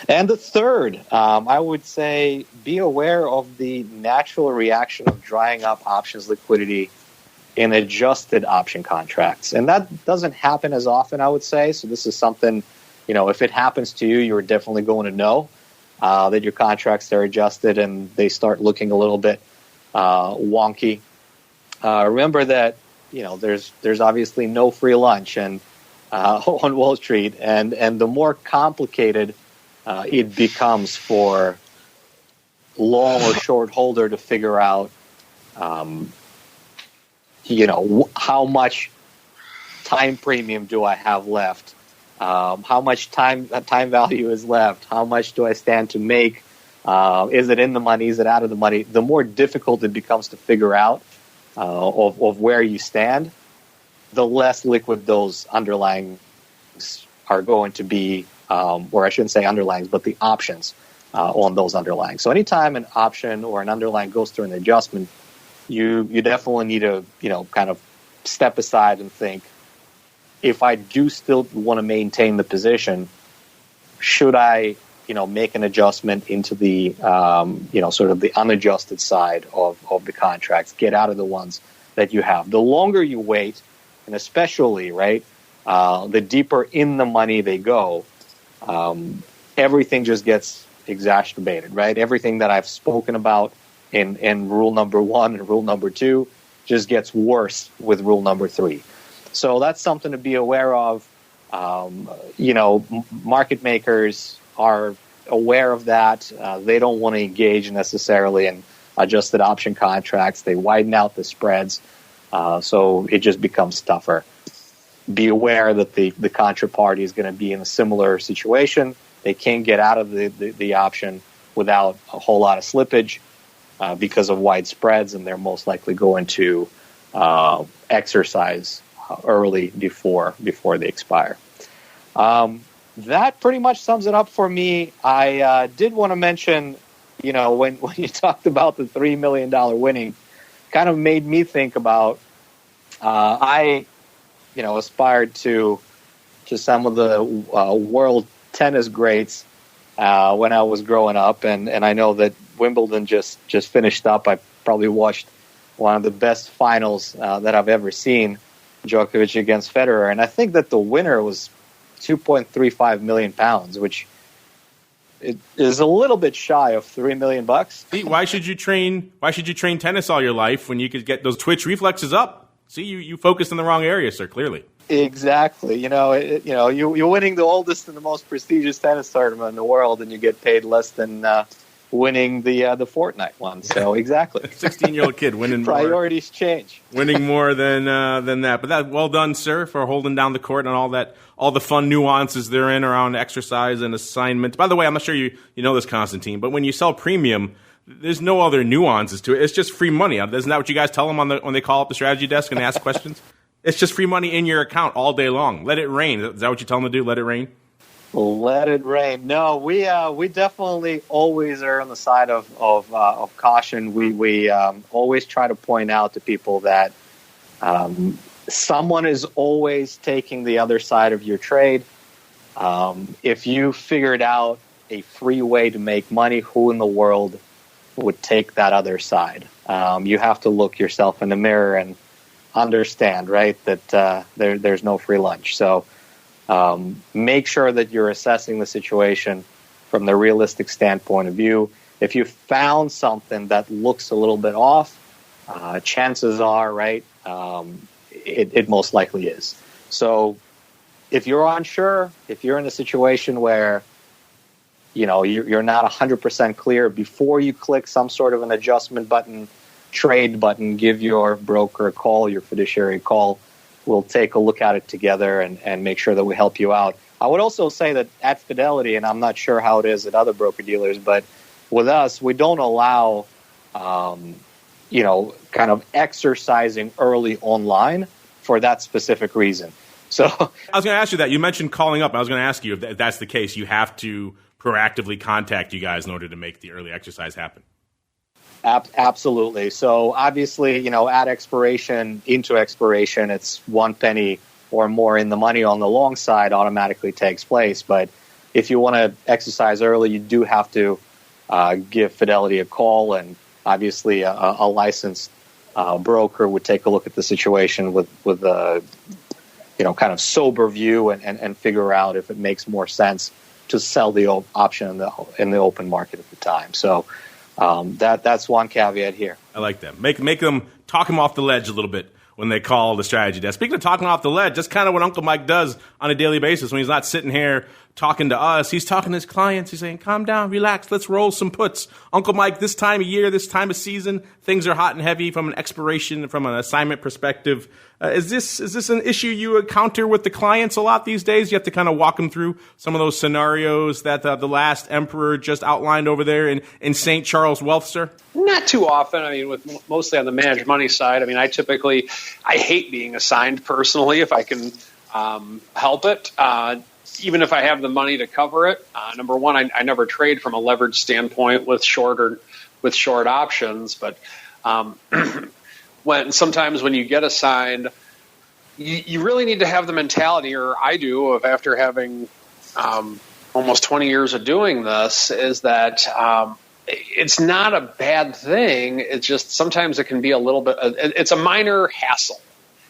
And the third, I would say, be aware of the natural reaction of drying up options liquidity in adjusted option contracts. And that doesn't happen as often, I would say. So this is something, if it happens to you, you're definitely going to know that your contracts are adjusted and they start looking a little bit wonky. Remember that there's obviously no free lunch and on Wall Street, and the more complicated it becomes for long or short holder to figure out, how much time premium do I have left? How much time value is left? How much do I stand to make? Is it in the money? Is it out of the money? The more difficult it becomes to figure out of where you stand, the less liquid those underlyings are going to be, or I shouldn't say underlyings, but the options on those underlyings. So anytime an option or an underlying goes through an adjustment, you definitely need to kind of step aside and think, if I do still want to maintain the position, should I make an adjustment into the sort of the unadjusted side of the contracts, get out of the ones that you have. The longer you wait, and especially the deeper in the money they go, everything just gets exacerbated, right? Everything that I've spoken about in rule number 1 and rule number 2 just gets worse with rule number 3. So that's something to be aware of. Market makers are aware of that. They don't want to engage necessarily in adjusted option contracts. They widen out the spreads, so it just becomes tougher. Be aware that the contraparty is going to be in a similar situation. They can't get out of the option without a whole lot of slippage because of wide spreads, and they're most likely going to exercise early before they expire. That pretty much sums it up for me. I did want to mention, when you talked about the $3 million winning, kind of made me think about, I aspired to some of the world tennis greats when I was growing up, and I know that Wimbledon just finished up. I probably watched one of the best finals that I've ever seen, Djokovic against Federer, and I think that the winner was £2.35 million, which it is a little bit shy of $3 million. See, why should you train tennis all your life when you could get those twitch reflexes up? See, you focused in the wrong area, sir. Clearly, exactly. You're winning the oldest and the most prestigious tennis tournament in the world, and you get paid less than winning the Fortnite one. So exactly, 16-year-old kid winning. Priorities change. Winning more than that. But well done, sir, for holding down the court and all the fun nuances therein around exercise and assignment. By the way, I'm not sure you know this, Konstantin, but when you sell premium, there's no other nuances to it. It's just free money. Isn't that what you guys tell them when they call up the strategy desk and ask questions? It's just free money in your account all day long. Let it rain. Is that what you tell them to do? Let it rain? Let it rain. No, we definitely always are on the side of caution. We always try to point out to people that someone is always taking the other side of your trade. If you figured out a free way to make money, who in the world would take that other side? You have to look yourself in the mirror and understand, right, that there's no free lunch. So make sure that you're assessing the situation from the realistic standpoint of view. If you found something that looks a little bit off, chances are, right, it most likely is. So if you're unsure, if you're in a situation where you're not 100% clear, before you click some sort of an adjustment button, trade button, give your broker a call, your fiduciary a call. We'll take a look at it together and make sure that we help you out. I would also say that at Fidelity, and I'm not sure how it is at other broker-dealers, but with us, we don't allow, kind of exercising early online for that specific reason. So I was going to ask you that. You mentioned calling up. I was going to ask you if that's the case. You have to proactively contact you guys in order to make the early exercise happen. Absolutely. So obviously, at expiration, into expiration, it's 1 penny or more in the money on the long side automatically takes place. But if you want to exercise early, you do have to give Fidelity a call, and obviously a licensed broker would take a look at the situation with a kind of sober view and figure out if it makes more sense to sell the option in the open market at the time. So That's one caveat here. I like that. Make them talk him off the ledge a little bit when they call the strategy desk. Speaking of talking off the ledge, that's kind of what Uncle Mike does on a daily basis when he's not sitting here talking to us. He's talking to his clients. He's saying, calm down, relax, let's roll some puts. Uncle Mike, this time of year, this time of season, things are hot and heavy from an expiration, from an assignment perspective. Is this an issue you encounter with the clients a lot these days? You have to kind of walk them through some of those scenarios that the last emperor just outlined over there in St. Charles Wealth, sir? Not too often. I mean, with mostly on the managed money side. I mean, I hate being assigned personally if I can help it. Even if I have the money to cover it. Number one, I never trade from a leverage standpoint with short options, but sometimes when you get assigned, you really need to have the mentality, or I do, of after having almost 20 years of doing this, is that it's not a bad thing. It's just sometimes it can be a little bit. It's a minor hassle.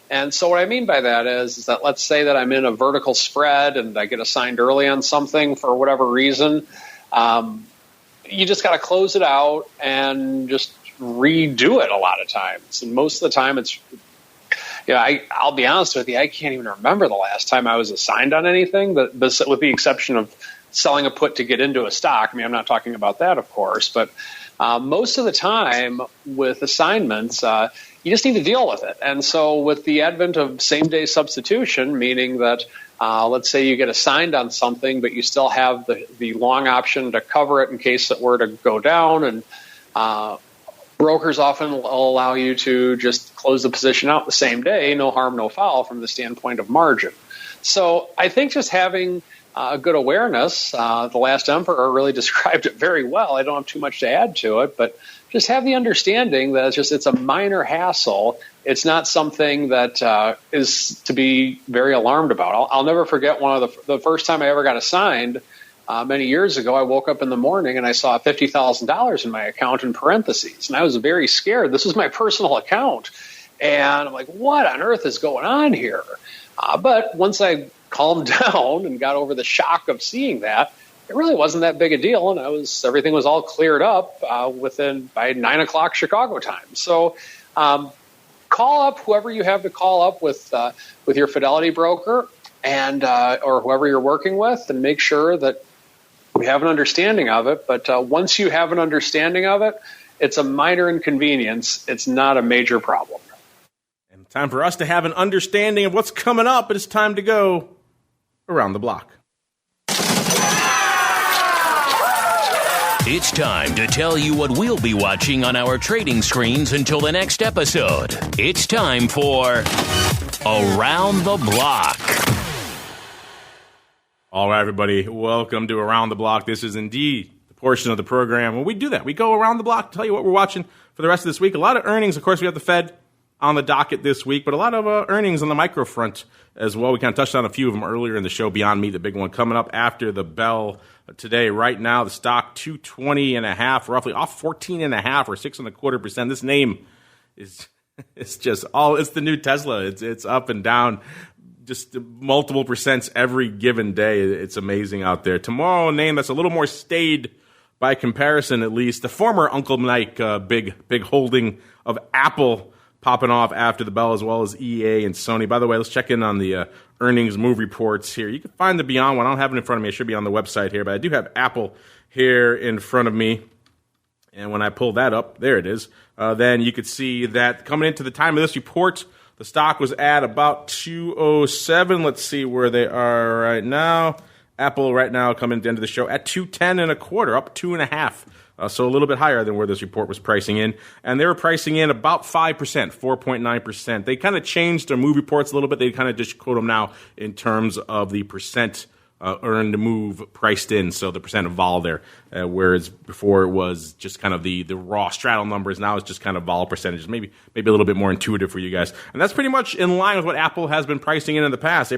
And so what I mean by that is that let's say that I'm in a vertical spread and I get assigned early on something for whatever reason. You just got to close it out and just redo it a lot of times. And most of the time I'll be honest with you, I can't even remember the last time I was assigned on anything, but with the exception of selling a put to get into a stock. I mean, I'm not talking about that, of course, but most of the time with assignments, you just need to deal with it. And so with the advent of same-day substitution, meaning that let's say you get assigned on something, but you still have the long option to cover it in case it were to go down, and brokers often will allow you to just close the position out the same day, no harm, no foul from the standpoint of margin. So I think just having a good awareness, the last emperor really described it very well. I don't have too much to add to it, but just have the understanding that it's a minor hassle. It's not something that is to be very alarmed about. I'll never forget one of the first time I ever got assigned many years ago. I woke up in the morning and I saw $50,000 in my account in parentheses, and I was very scared. This was my personal account, and I'm like, what on earth is going on here? But once I calmed down and got over the shock of seeing that, it really wasn't that big a deal, and everything was all cleared up by 9 o'clock Chicago time. So call up whoever you have to call up with your Fidelity broker and or whoever you're working with, and make sure that we have an understanding of it. But once you have an understanding of it, it's a minor inconvenience. It's not a major problem. And time for us to have an understanding of what's coming up. It's time to go around the block. It's time to tell you what we'll be watching on our trading screens until the next episode. It's time for Around the Block. All right, everybody, welcome to Around the Block. This is indeed the portion of the program where we do that. We go around the block to tell you what we're watching for the rest of this week. A lot of earnings. Of course, we have the Fed on the docket this week, but a lot of earnings on the micro front as well. We kind of touched on a few of them earlier in the show. Beyond Meat, the big one, coming up after the bell today. Right now, the stock 220.5, roughly off 14.5 or 6.25%. This name is it's just it's the new Tesla. It's up and down, just multiple percents every given day. It's amazing out there. Tomorrow, a name that's a little more staid by comparison, at least. The former Uncle Mike big holding of Apple popping off after the bell, as well as EA and Sony. By the way, let's check in on the earnings move reports here. You can find the Beyond one. I don't have it in front of me. It should be on the website here, but I do have Apple here in front of me. And when I pull that up, there it is. Then you could see that coming into the time of this report, the stock was at about 207. Let's see where they are right now. Apple right now coming at the end of the show at 210.25, up 2.5. So a little bit higher than where this report was pricing in. And they were pricing in about 5%, 4.9%. They kind of changed their move reports a little bit. They kind of just quote them now in terms of the percent earned move priced in, so the percent of vol there, whereas before it was just kind of the raw straddle numbers. Now it's just kind of vol percentages, maybe a little bit more intuitive for you guys. And that's pretty much in line with what Apple has been pricing in the past.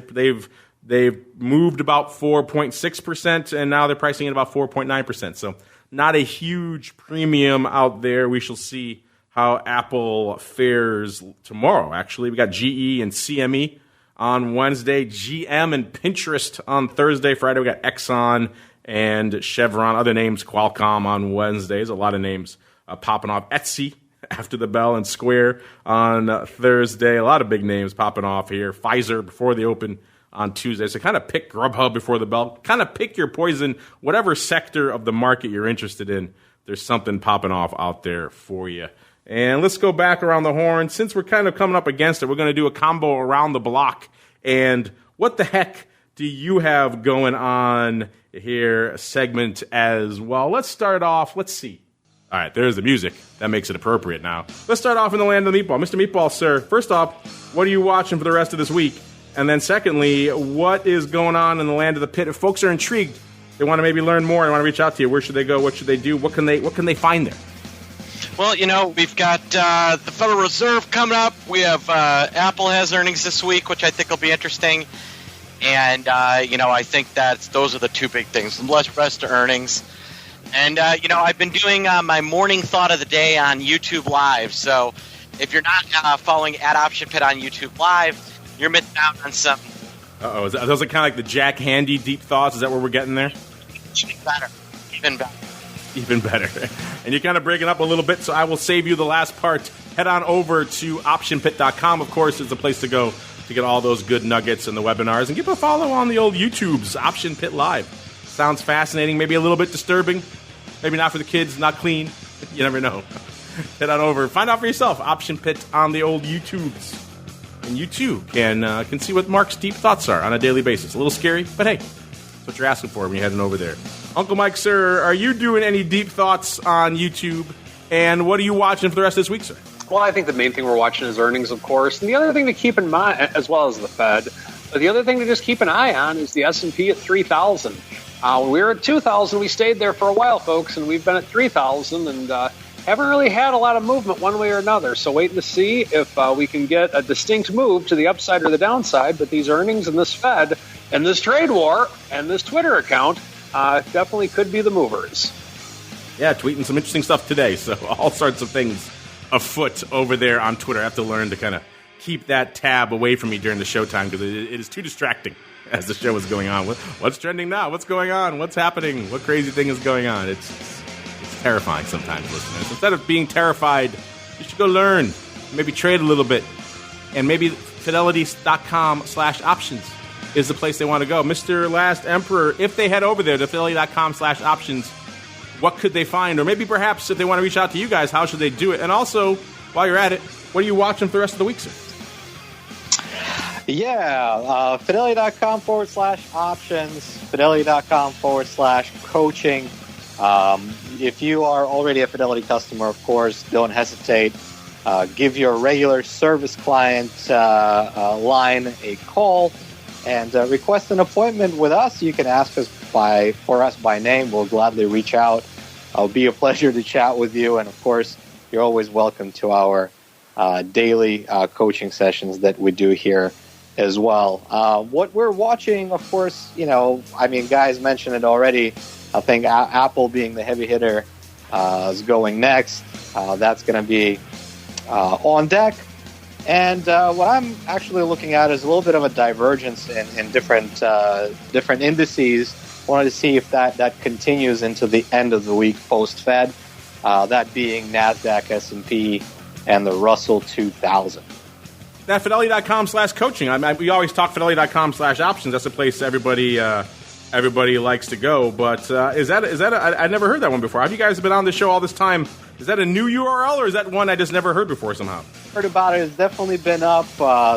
They've moved about 4.6%, and now they're pricing in about 4.9%. So not a huge premium out there. We shall see how Apple fares tomorrow. Actually, we got GE and CME on Wednesday, GM and Pinterest on Thursday. Friday, we got Exxon and Chevron. Other names, Qualcomm on Wednesdays. A lot of names popping off. Etsy after the bell, and Square on Thursday. A lot of big names popping off here. Pfizer before the open on Tuesday. So kind of pick Grubhub before the bell. Kind of pick your poison. Whatever sector of the market you're interested in, there's something popping off out there for you. And let's go back around the horn. Since we're kind of coming up against it, we're going to do a combo around the block. And what the heck do you have going on here segment as well? Let's start off. Let's see. All right, there's the music. That makes it appropriate now. Let's start off in the land of the meatball. Mr. Meatball, sir, first off, what are you watching for the rest of this week? And then secondly, what is going on in the land of the pit? If folks are intrigued, they want to maybe learn more, they want to reach out to you, where should they go? What should they do? What can they find there? Well, we've got the Federal Reserve coming up. We have Apple has earnings this week, which I think will be interesting. And, I think those are the two big things. Less rest of earnings. And, I've been doing my morning thought of the day on YouTube Live. So if you're not following at Option Pit on YouTube Live, you're missing out on something. Uh-oh. Those are kind of like the Jack Handy deep thoughts? Is that where we're getting there? Even better. Even better. And you're kind of breaking up a little bit, so I will save you the last part. Head on over to optionpit.com, of course, is the place to go to get all those good nuggets and the webinars. And give a follow on the old YouTubes, Option Pit Live. Sounds fascinating, maybe a little bit disturbing. Maybe not for the kids, not clean. You never know. Head on over. Find out for yourself. Option Pit on the old YouTubes. And you, too, can see what Mark's deep thoughts are on a daily basis. A little scary, but hey, that's what you're asking for when you're heading over there. Uncle Mike, sir, are you doing any deep thoughts on YouTube? And what are you watching for the rest of this week, sir? Well, I think the main thing we're watching is earnings, of course. And the other thing to keep in mind, as well as the Fed, but the other thing to just keep an eye on is the S&P at 3,000. When we were at 2,000, we stayed there for a while, folks, and we've been at 3,000 and haven't really had a lot of movement one way or another. So waiting to see if we can get a distinct move to the upside or the downside. But these earnings and this Fed and this trade war and this Twitter account definitely could be the movers. Yeah, tweeting some interesting stuff today. So all sorts of things afoot over there on Twitter. I have to learn to kind of keep that tab away from me during the showtime because it is too distracting as the show is going on. What's trending now? What's going on? What's happening? What crazy thing is going on? It's terrifying sometimes, listeners. Instead of being terrified, you should go learn. Maybe trade a little bit. And maybe fidelitys.com/options is the place they want to go. Mr. Last Emperor, if they head over there to fidelity.com/options, what could they find? Or maybe perhaps if they want to reach out to you guys, how should they do it? And also, while you're at it, what are you watching for the rest of the week, sir? Yeah, fidelity.com/options, fidelity.com/coaching. If you are already a Fidelity customer, of course, don't hesitate. Give your regular service client line a call and request an appointment with us. You can ask us for us by name. We'll gladly reach out. It'll be a pleasure to chat with you. And, of course, you're always welcome to our daily coaching sessions that we do here as well. What we're watching, of course, guys mentioned it already. I think Apple being the heavy hitter is going next. That's going to be on deck. And what I'm actually looking at is a little bit of a divergence in different indices. Wanted to see if that continues into the end of the week post-Fed, that being NASDAQ, S&P, and the Russell 2000. That fidelity.com/coaching. We always talk fidelity.com/options. That's a place everybody likes to go. But is that I never heard that one before. Have you guys been on the show all this time? Is that a new URL or is that one I just never heard before somehow? Heard about it. It's definitely been up.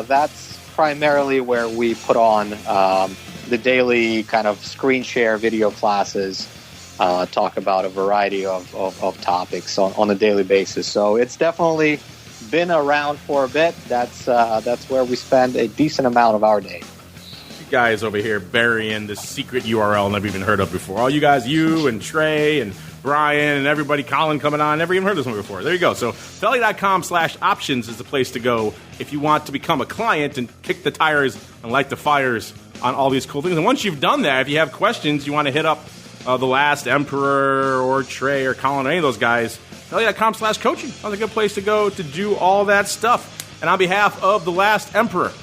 That's primarily where we put on the daily kind of screen share video classes, talk about a variety of topics on a daily basis. So it's definitely been around for a bit. That's where we spend a decent amount of our day. Guys over here burying this secret URL I've never even heard of before. All you guys, you and Trey and Brian and everybody, Colin coming on, never even heard of this one before. There you go. So fidelity.com/options is the place to go if you want to become a client and kick the tires and light the fires on all these cool things. And once you've done that, if you have questions, you want to hit up the Last Emperor or Trey or Colin or any of those guys, fidelity.com/coaching. That's a good place to go to do all that stuff. And on behalf of the Last Emperor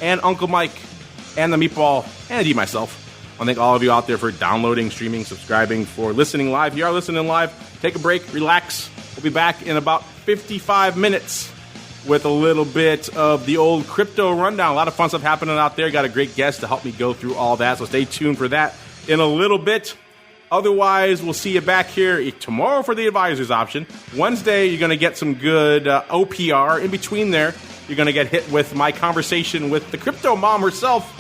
and Uncle Mike and the Meatball and myself, I thank all of you out there for downloading, streaming, subscribing, for listening live. If you are listening live, take a break, relax. We'll be back in about 55 minutes with a little bit of the old crypto rundown. A lot of fun stuff happening out there. Got a great guest to help me go through all that, so stay tuned for that in a little bit. Otherwise, we'll see you back here tomorrow for the advisor's option. Wednesday, you're going to get some good OPR. In between there, you're going to get hit with my conversation with the crypto mom herself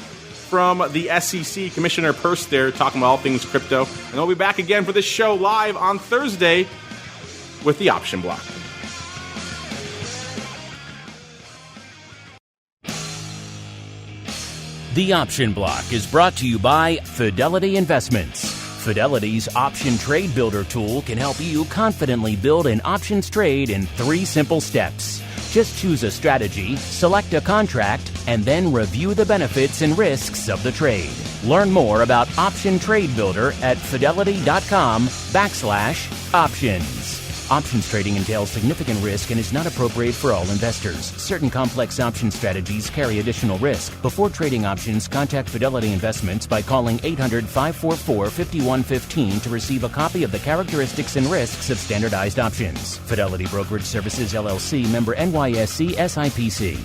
from the SEC, Commissioner Peirce there, talking about all things crypto. And we'll be back again for this show live on Thursday with the option block. The Option Block is brought to you by Fidelity Investments. Fidelity's Option Trade Builder tool can help you confidently build an options trade in 3 simple steps. Just choose a strategy, select a contract, and then review the benefits and risks of the trade. Learn more about Option Trade Builder at fidelity.com/options. Options trading entails significant risk and is not appropriate for all investors. Certain complex option strategies carry additional risk. Before trading options, contact Fidelity Investments by calling 800-544-5115 to receive a copy of the characteristics and risks of standardized options. Fidelity Brokerage Services, LLC, member NYSE SIPC.